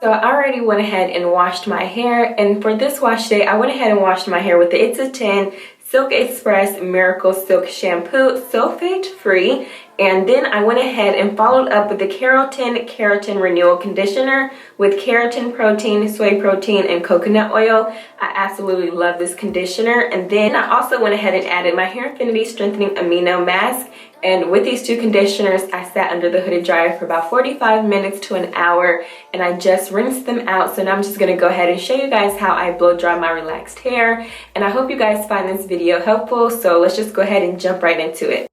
So I already went ahead and washed my hair, and for this wash day, I went ahead and washed my hair with the It's a 10 Silk Express Miracle Silk Shampoo, sulfate free, and then I went ahead and followed up with the Keratin Renewal Conditioner with keratin protein, soy protein, and coconut oil. I absolutely love this conditioner. And then I also went ahead and added my Hairfinity Strengthening Amino Mask. And with these two conditioners, I sat under the hooded dryer for about 45 minutes to an hour, and I just rinsed them out. So now I'm just gonna go ahead and show you guys how I blow dry my relaxed hair. And I hope you guys find this video helpful. So let's just go ahead and jump right into it.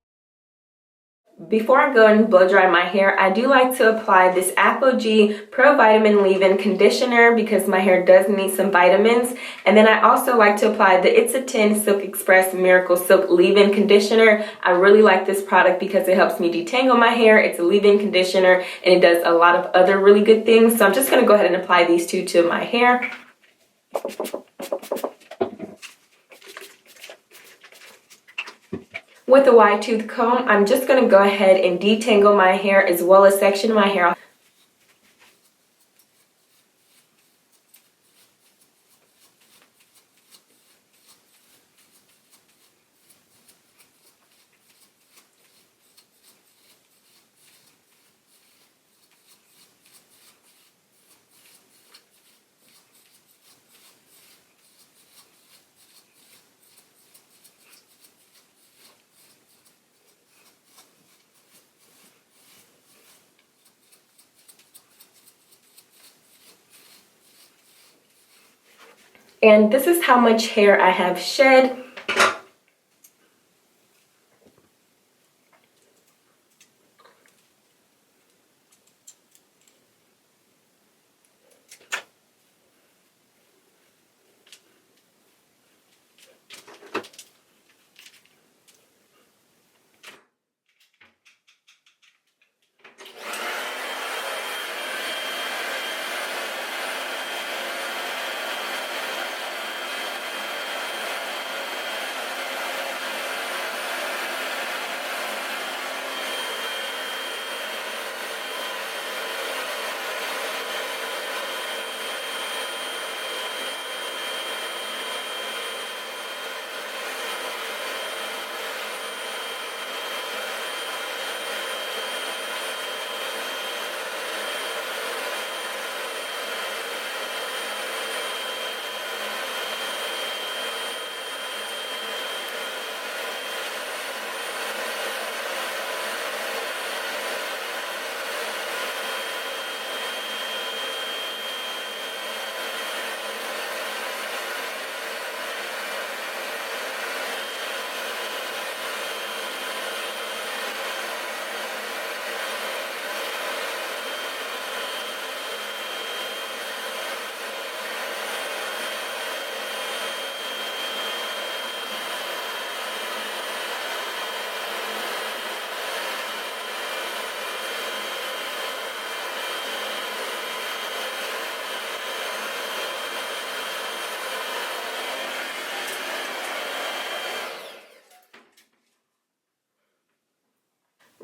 Before I go and blow dry my hair, I do like to apply this Aphogee Pro Vitamin Leave-In Conditioner because my hair does need some vitamins. And then I also like to apply the It's a 10 Silk Express Miracle Silk Leave-In Conditioner. I really like this product because it helps me detangle my hair. It's a leave-in conditioner and it does a lot of other really good things. So I'm just going to go ahead and apply these two to my hair. With a wide tooth comb, I'm just going to go ahead and detangle my hair as well as section my hair. And this is how much hair I have shed.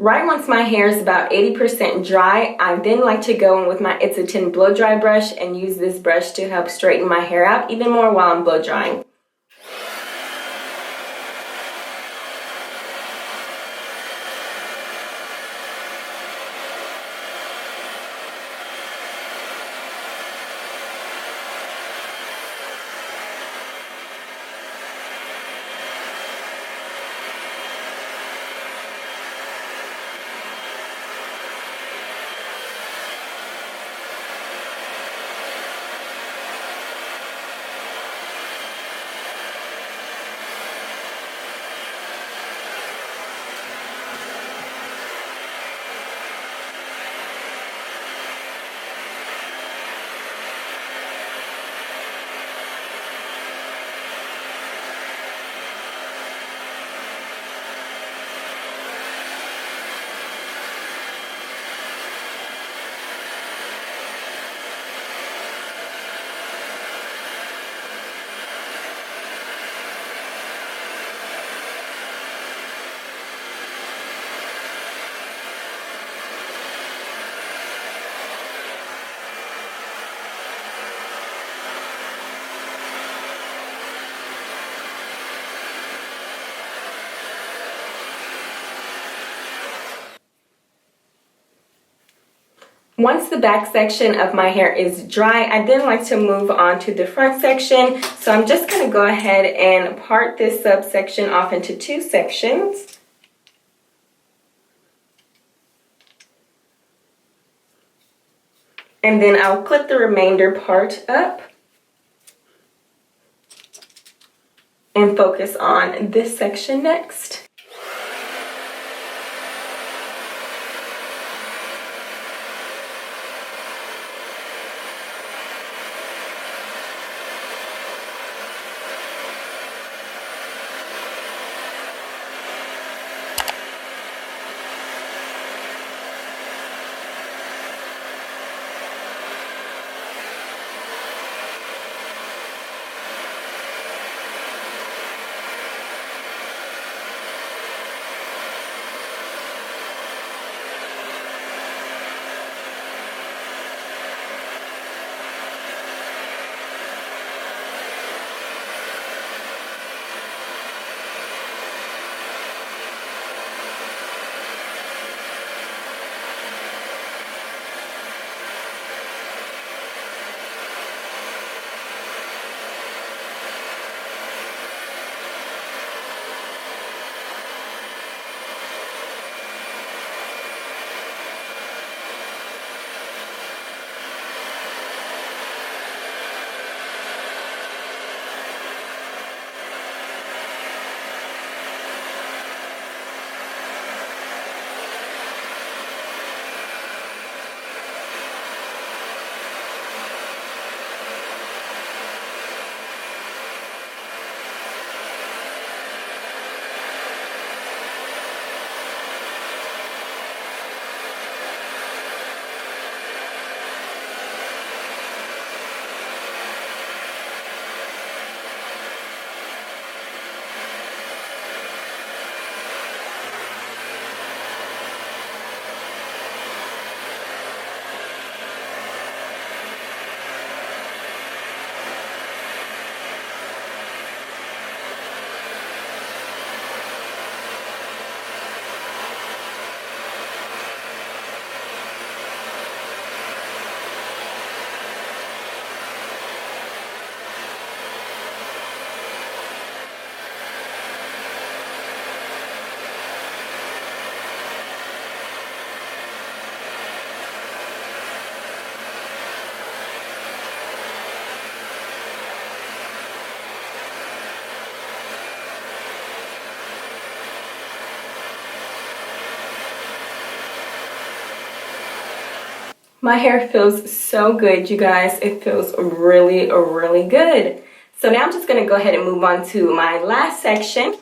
Right once my hair is about 80% dry, I then like to go in with my It's a 10 blow dry brush and use this brush to help straighten my hair out even more while I'm blow drying. Once the back section of my hair is dry, I then like to move on to the front section. So I'm just going to go ahead and part this subsection off into 2 sections. And then I'll clip the remainder part up and focus on this section next. My hair feels so good, you guys. It feels really, really good. So now I'm just going to go ahead and move on to my last section.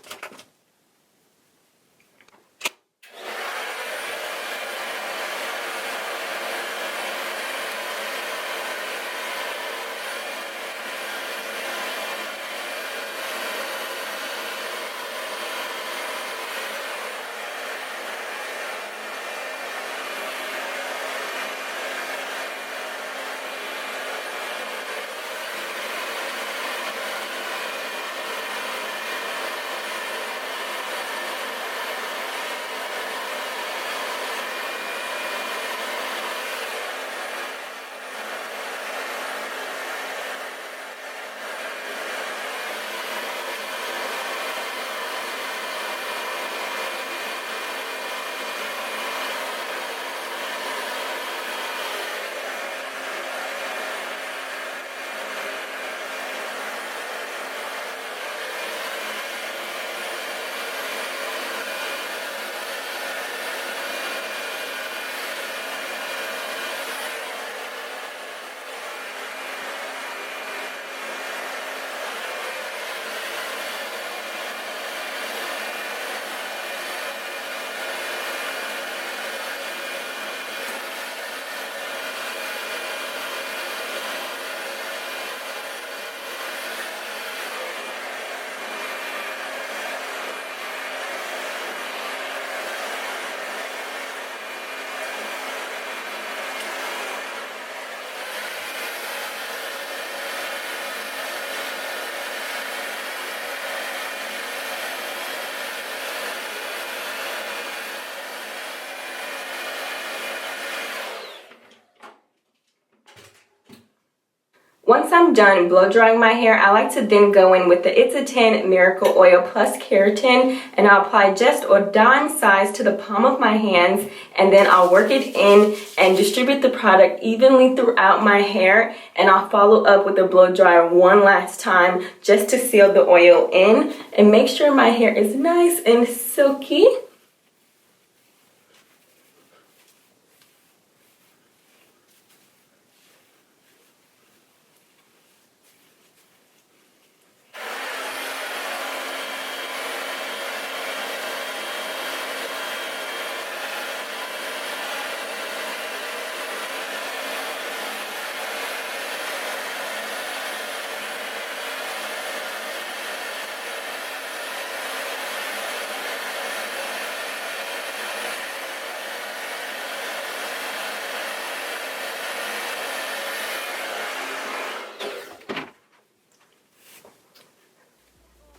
I'm done blow drying my hair, I like to then go in with the It's a 10 Miracle Oil plus Keratin, and I'll apply just a dime size to the palm of my hands, and then I'll work it in and distribute the product evenly throughout my hair, and I'll follow up with a blow dryer one last time just to seal the oil in and make sure my hair is nice and silky.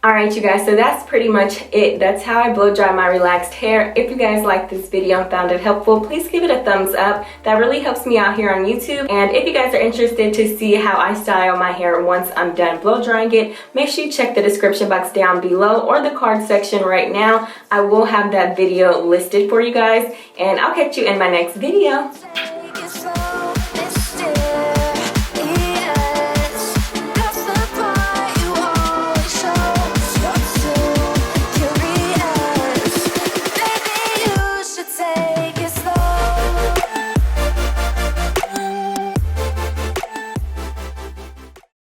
Alright you guys, so that's pretty much it. That's how I blow dry my relaxed hair. If you guys liked this video and found it helpful, please give it a thumbs up. That really helps me out here on YouTube. And if you guys are interested to see how I style my hair once I'm done blow drying it, make sure you check the description box down below or the card section right now. I will have that video listed for you guys, and I'll catch you in my next video.